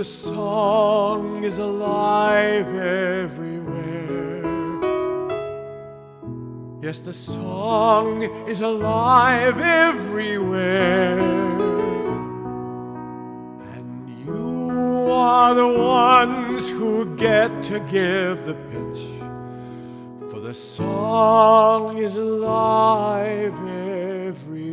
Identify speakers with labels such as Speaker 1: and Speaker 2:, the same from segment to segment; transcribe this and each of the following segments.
Speaker 1: the song is alive everywhere. Yes, the song is alive everywhere. And you are the ones who get to give the pitch. For the song is alive everywhere.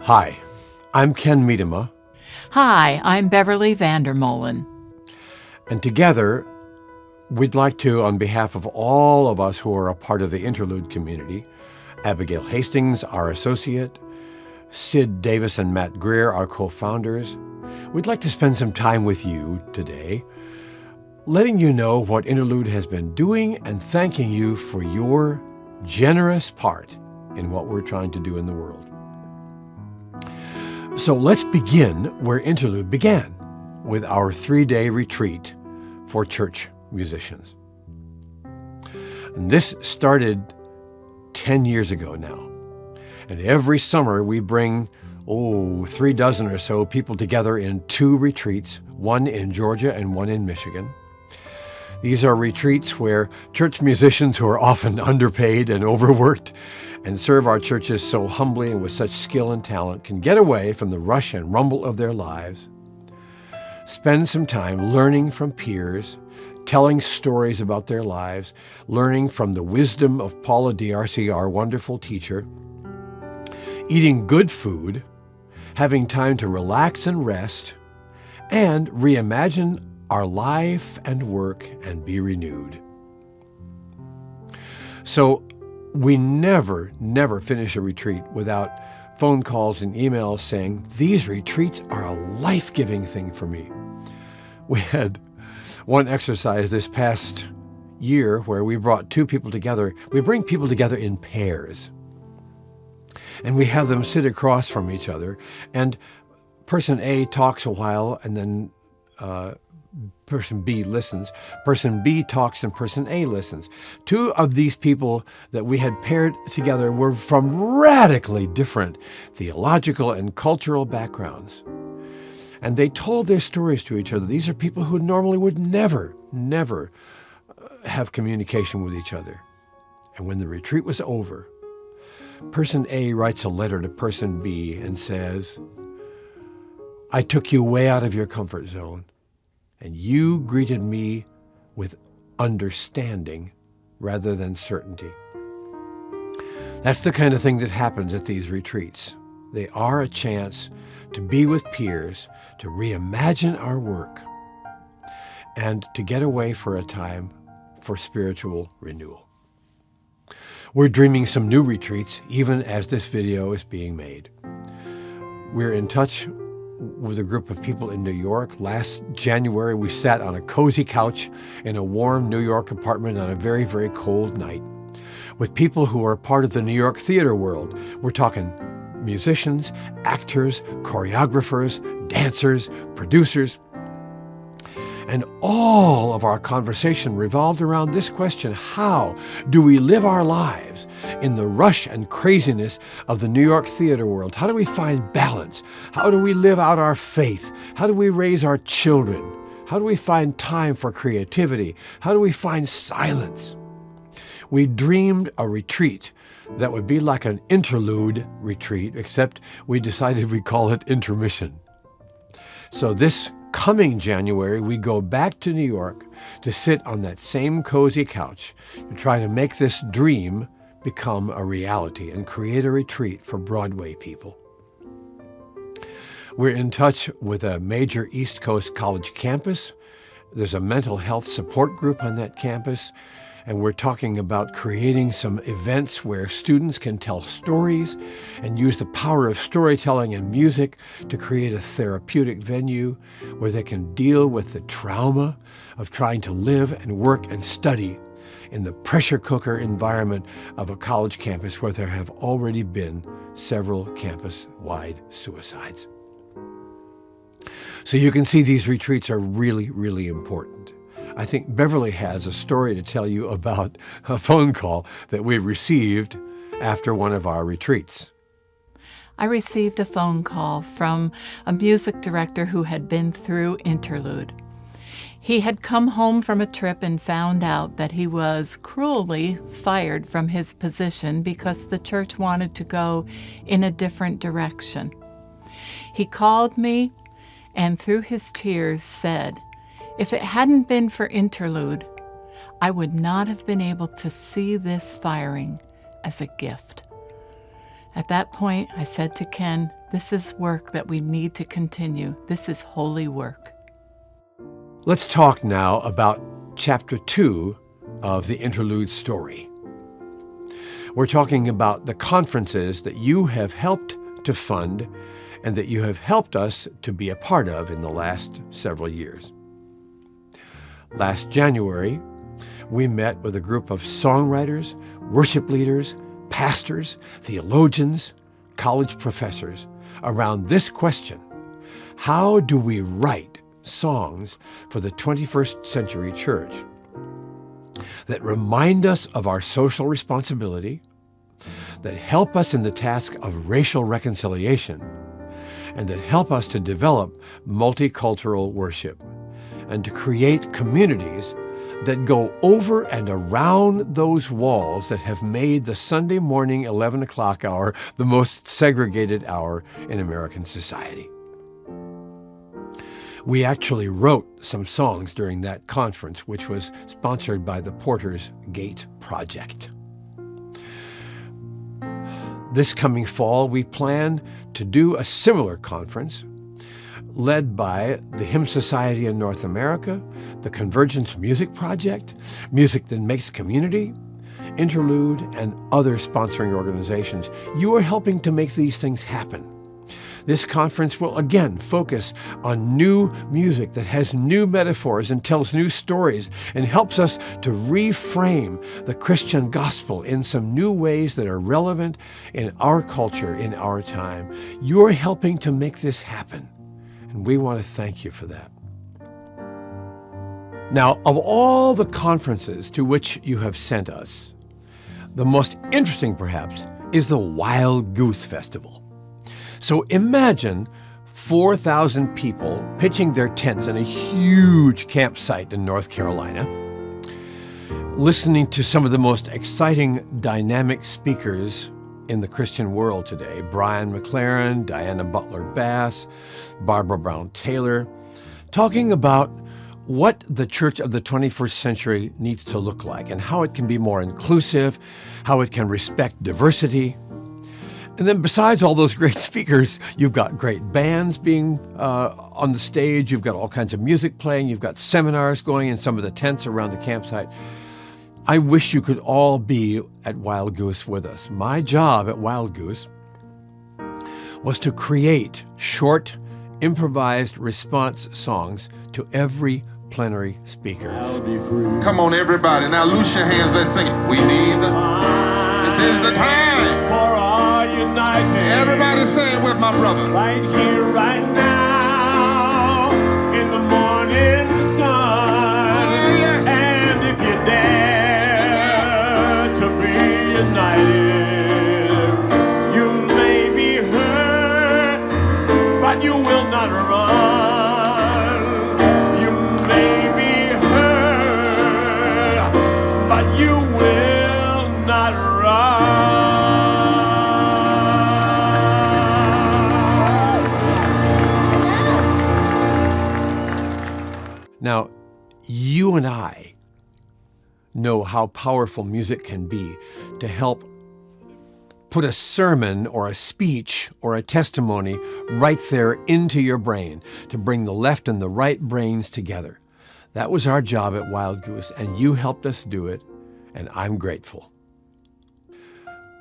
Speaker 1: Hi, I'm Ken Medema.
Speaker 2: Hi, I'm Beverly Vandermolen.
Speaker 1: And together, we'd like to, on behalf of all of us who are a part of the Interlude community, Abigail Hastings, our associate, Sid Davis and Matt Greer, our co-founders, we'd like to spend some time with you today, letting you know what Interlude has been doing and thanking you for your generous part in what we're trying to do in the world. So let's begin where Interlude began, with our 3-day retreat for church musicians. And this started 10 years ago now. And every summer we bring, 3 dozen or so people together in 2 retreats, one in Georgia and one in Michigan. These are retreats where church musicians who are often underpaid and overworked and serve our churches so humbly and with such skill and talent can get away from the rush and rumble of their lives, spend some time learning from peers, telling stories about their lives, learning from the wisdom of Paula D'Arcy, our wonderful teacher, eating good food, having time to relax and rest, and reimagine our life and work and be renewed. So we never finish a retreat without phone calls and emails saying, these retreats are a life-giving thing for me. We had one exercise this past year where we brought 2 people together. We bring people together in pairs. And we have them sit across from each other. And person A talks a while and then person B listens. Person B talks and person A listens. 2 of these people that we had paired together were from radically different theological and cultural backgrounds. And they told their stories to each other. These are people who normally would never have communication with each other. And when the retreat was over, person A writes a letter to person B and says, I took you way out of your comfort zone, and you greeted me with understanding rather than certainty. That's the kind of thing that happens at these retreats. They are a chance to be with peers, to reimagine our work, and to get away for a time for spiritual renewal. We're dreaming some new retreats even as this video is being made. We're in touch with a group of people in New York. Last January, we sat on a cozy couch in a warm New York apartment on a very, very cold night with people who are part of the New York theater world. We're talking musicians, actors, choreographers, dancers, producers. And all of our conversation revolved around this question: how do we live our lives in the rush and craziness of the New York theater world? How do we find balance? How do we live out our faith? How do we raise our children? How do we find time for creativity? How do we find silence? We dreamed a retreat that would be like an interlude retreat, except we decided we'd call it intermission. So this coming January, we go back to New York to sit on that same cozy couch to try to make this dream become a reality and create a retreat for Broadway people. We're in touch with a major East Coast college campus. There's a mental health support group on that campus, and we're talking about creating some events where students can tell stories and use the power of storytelling and music to create a therapeutic venue where they can deal with the trauma of trying to live and work and study in the pressure cooker environment of a college campus where there have already been several campus-wide suicides. So you can see these retreats are really, really important. I think Beverly has a story to tell you about a phone call that we received after one of our retreats.
Speaker 2: I received a phone call from a music director who had been through Interlude. He had come home from a trip and found out that he was cruelly fired from his position because the church wanted to go in a different direction. He called me and through his tears said, if it hadn't been for Interlude, I would not have been able to see this firing as a gift. At that point, I said to Ken, this is work that we need to continue. This is holy work.
Speaker 1: Let's talk now about chapter 2 of the Interlude story. We're talking about the conferences that you have helped to fund and that you have helped us to be a part of in the last several years. Last January, we met with a group of songwriters, worship leaders, pastors, theologians, college professors around this question: how do we write songs for the 21st century church that remind us of our social responsibility, that help us in the task of racial reconciliation, and that help us to develop multicultural worship and to create communities that go over and around those walls that have made the Sunday morning 11 o'clock hour the most segregated hour in American society. We actually wrote some songs during that conference, which was sponsored by the Porter's Gate Project. This coming fall, we plan to do a similar conference led by the Hymn Society in North America, the Convergence Music Project, Music That Makes Community, Interlude, and other sponsoring organizations. You are helping to make these things happen. This conference will again focus on new music that has new metaphors and tells new stories and helps us to reframe the Christian gospel in some new ways that are relevant in our culture, in our time. You're helping to make this happen, and we want to thank you for that. Now, of all the conferences to which you have sent us, the most interesting perhaps is the Wild Goose Festival. So imagine 4,000 people pitching their tents in a huge campsite in North Carolina, listening to some of the most exciting, dynamic speakers in the Christian world today: Brian McLaren, Diana Butler Bass, Barbara Brown Taylor, talking about what the church of the 21st century needs to look like and how it can be more inclusive, how it can respect diversity. And then besides all those great speakers, you've got great bands being on the stage, you've got all kinds of music playing, you've got seminars going in some of the tents around the campsite. I wish you could all be at Wild Goose with us. My job at Wild Goose was to create short, improvised response songs to every plenary speaker.
Speaker 3: Come on, everybody. Now loose your hands. Let's sing it. We need this is the time.
Speaker 4: For our united.
Speaker 3: Everybody say it with my brother.
Speaker 4: Right here, right now, in the morning sun.
Speaker 3: Oh, yes.
Speaker 4: And if you dare to be united, you may be hurt, but you will not run. You may be hurt, but you will not run.
Speaker 1: Now, you and I know how powerful music can be to help put a sermon or a speech or a testimony right there into your brain, to bring the left and the right brains together. That was our job at Wild Goose, and you helped us do it, and I'm grateful.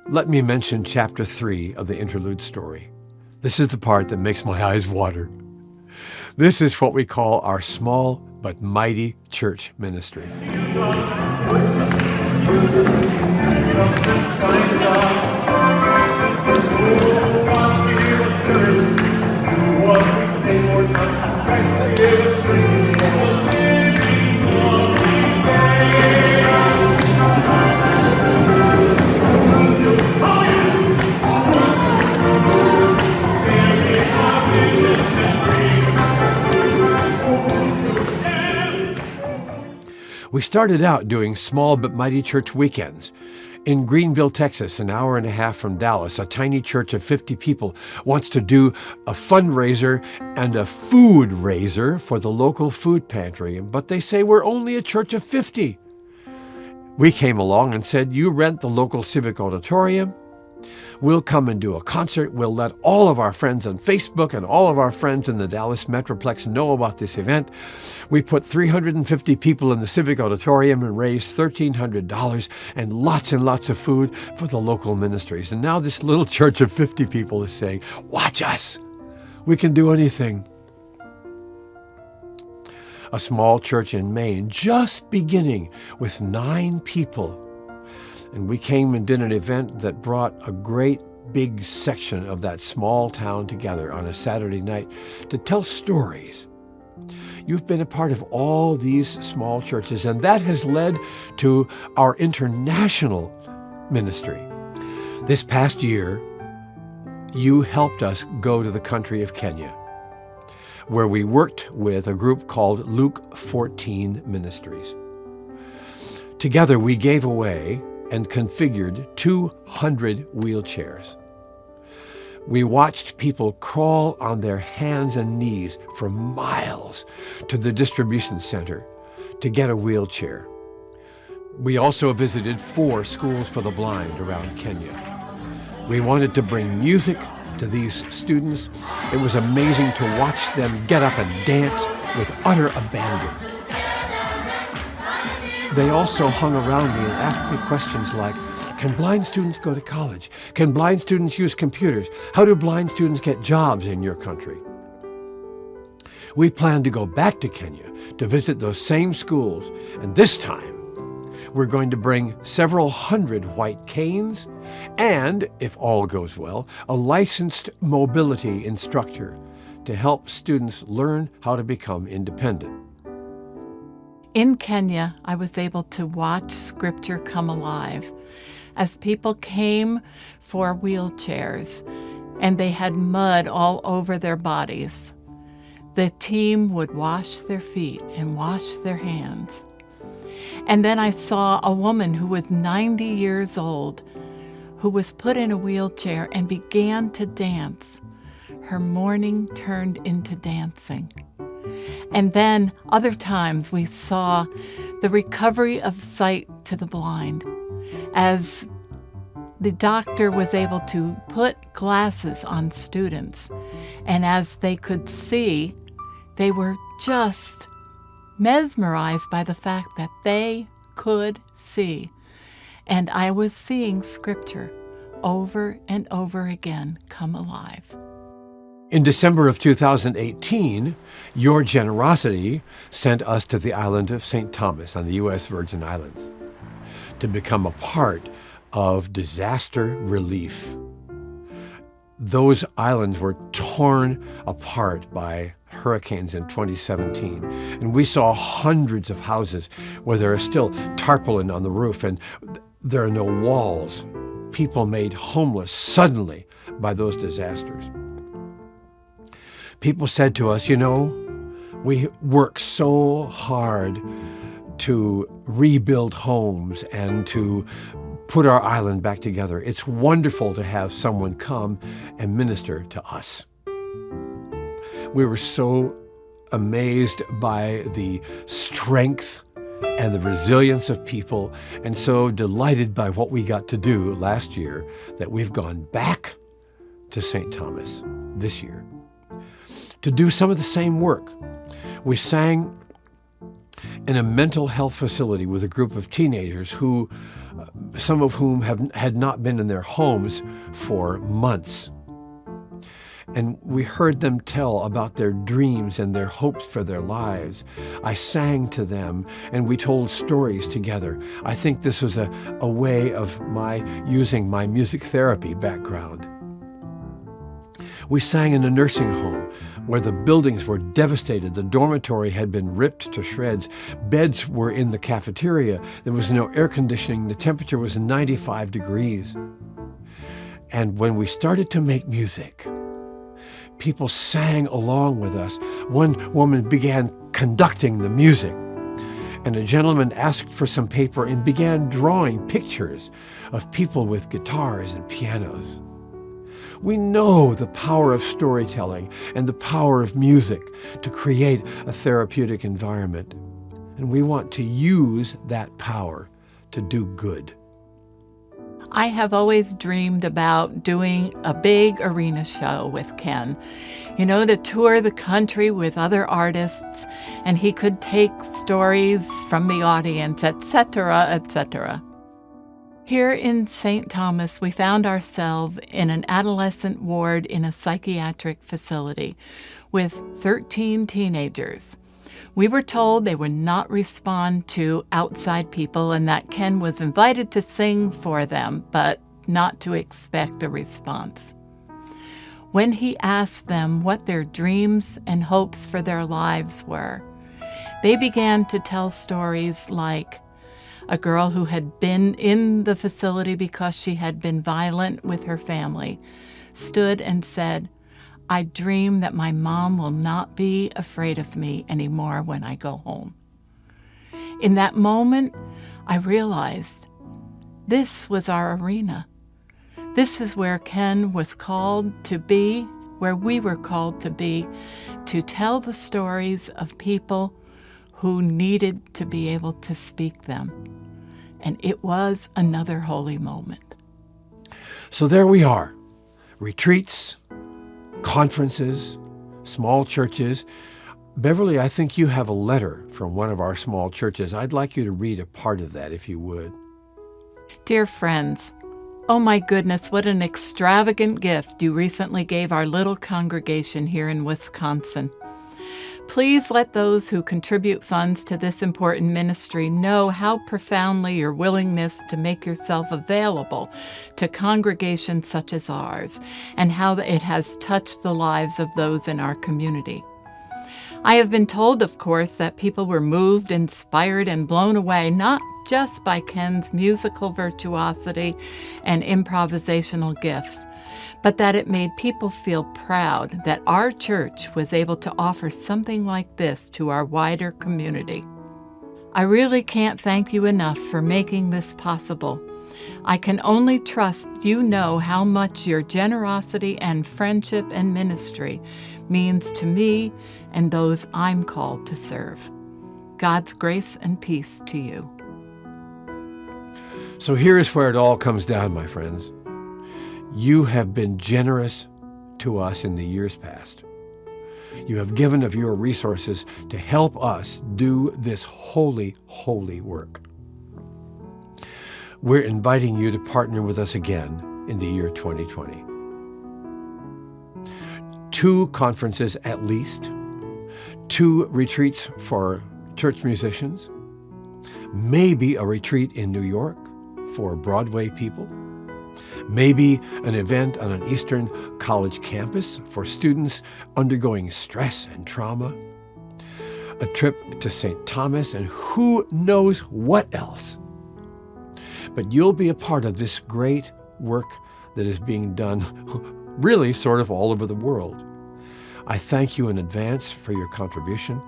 Speaker 1: Let me mention chapter 3 of the Interlude story. This is the part that makes my eyes water. This is what we call our small but mighty church ministry.
Speaker 4: What we say, Lord, Christ, give us free.
Speaker 1: We started out doing small but mighty church weekends. In Greenville, Texas, an hour and a half from Dallas, a tiny church of 50 people wants to do a fundraiser and a food raiser for the local food pantry, but they say we're only a church of 50. We came along and said, you rent the local civic auditorium. We'll come and do a concert. We'll let all of our friends on Facebook and all of our friends in the Dallas Metroplex know about this event. We put 350 people in the civic auditorium and raised $1,300 and lots of food for the local ministries. And now this little church of 50 people is saying, watch us. We can do anything. A small church in Maine, just beginning with 9 people. And we came and did an event that brought a great big section of that small town together on a Saturday night to tell stories. You've been a part of all these small churches, and that has led to our international ministry. This past year, you helped us go to the country of Kenya, where we worked with a group called Luke 14 Ministries. Together, we gave away and configured 200 wheelchairs. We watched people crawl on their hands and knees for miles to the distribution center to get a wheelchair. We also visited 4 schools for the blind around Kenya. We wanted to bring music to these students. It was amazing to watch them get up and dance with utter abandon. They also hung around me and asked me questions like, can blind students go to college? Can blind students use computers? How do blind students get jobs in your country? We plan to go back to Kenya to visit those same schools, and this time we're going to bring several hundred white canes and, if all goes well, a licensed mobility instructor to help students learn how to become independent.
Speaker 2: In Kenya, I was able to watch Scripture come alive as people came for wheelchairs and they had mud all over their bodies. The team would wash their feet and wash their hands. And then I saw a woman who was 90 years old who was put in a wheelchair and began to dance. Her mourning turned into dancing. And then other times we saw the recovery of sight to the blind as the doctor was able to put glasses on students. And as they could see, they were just mesmerized by the fact that they could see. And I was seeing Scripture over and over again come alive.
Speaker 1: In December of 2018, your generosity sent us to the island of St. Thomas on the U.S. Virgin Islands to become a part of disaster relief. Those islands were torn apart by hurricanes in 2017, and we saw hundreds of houses where there is still tarpaulin on the roof and there are no walls. People made homeless suddenly by those disasters. People said to us, we work so hard to rebuild homes and to put our island back together. It's wonderful to have someone come and minister to us. We were so amazed by the strength and the resilience of people, and so delighted by what we got to do last year that we've gone back to St. Thomas this year to do some of the same work. We sang in a mental health facility with a group of teenagers who, some of whom had not been in their homes for months. And we heard them tell about their dreams and their hopes for their lives. I sang to them and we told stories together. I think this was a way of using my music therapy background. We sang in a nursing home where the buildings were devastated. The dormitory had been ripped to shreds. Beds were in the cafeteria. There was no air conditioning. The temperature was 95 degrees. And when we started to make music, people sang along with us. One woman began conducting the music. and a gentleman asked for some paper and began drawing pictures of people with guitars and pianos. We know the power of storytelling and the power of music to create a therapeutic environment, and we want to use that power to do good.
Speaker 2: I have always dreamed about doing a big arena show with Ken, to tour the country with other artists, and he could take stories from the audience, etc., etc. Here in St. Thomas, we found ourselves in an adolescent ward in a psychiatric facility with 13 teenagers. We were told they would not respond to outside people and that Ken was invited to sing for them, but not to expect a response. When he asked them what their dreams and hopes for their lives were, they began to tell stories like a girl who had been in the facility because she had been violent with her family stood and said, "I dream that my mom will not be afraid of me anymore when I go home." In that moment, I realized this was our arena. This is where Ken was called to be, where we were called to be, to tell the stories of people who needed to be able to speak them. And it was another holy moment.
Speaker 1: So there we are. Retreats, conferences, small churches. Beverly, I think you have a letter from one of our small churches. I'd like you to read a part of that, if you would.
Speaker 2: Dear friends, oh my goodness, what an extravagant gift you recently gave our little congregation here in Wisconsin. Please let those who contribute funds to this important ministry know how profoundly your willingness to make yourself available to congregations such as ours, and how it has touched the lives of those in our community. I have been told, of course, that people were moved, inspired, and blown away not just by Ken's musical virtuosity and improvisational gifts, but that it made people feel proud that our church was able to offer something like this to our wider community. I really can't thank you enough for making this possible. I can only trust you know how much your generosity and friendship and ministry means to me and those I'm called to serve. God's grace and peace to you.
Speaker 1: So here's where it all comes down, my friends. You have been generous to us in the years past. You have given of your resources to help us do this holy, holy work. We're inviting you to partner with us again in the year 2020. 2 conferences at least, 2 retreats for church musicians, maybe a retreat in New York for Broadway people, maybe an event on an Eastern college campus for students undergoing stress and trauma, a trip to St. Thomas, and who knows what else. But you'll be a part of this great work that is being done really sort of all over the world. I thank you in advance for your contribution.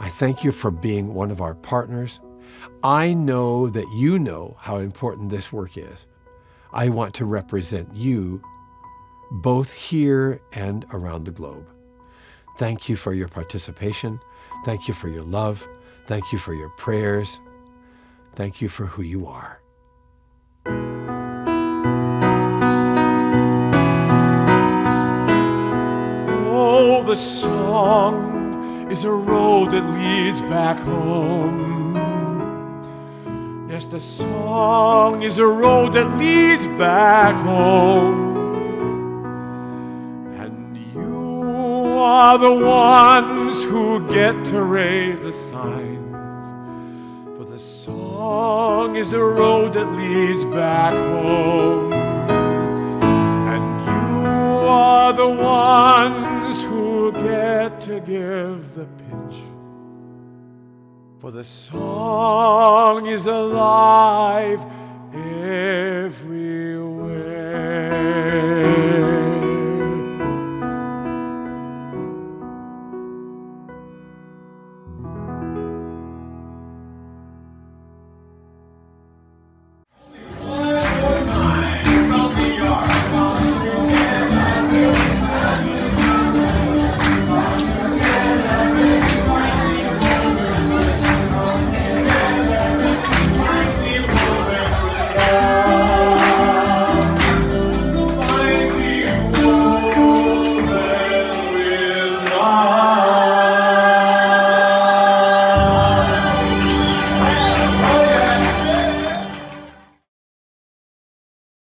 Speaker 1: I thank you for being one of our partners. I know that you know how important this work is. I want to represent you both here and around the globe. Thank you for your participation. Thank you for your love. Thank you for your prayers. Thank you for who you are.
Speaker 4: Oh, the song is a road that leads back home. Yes, the song is a road that leads back home. And you are the ones who get to raise the signs. For the song is a road that leads back home. And you are the ones who get to give the pitch. For the song is alive every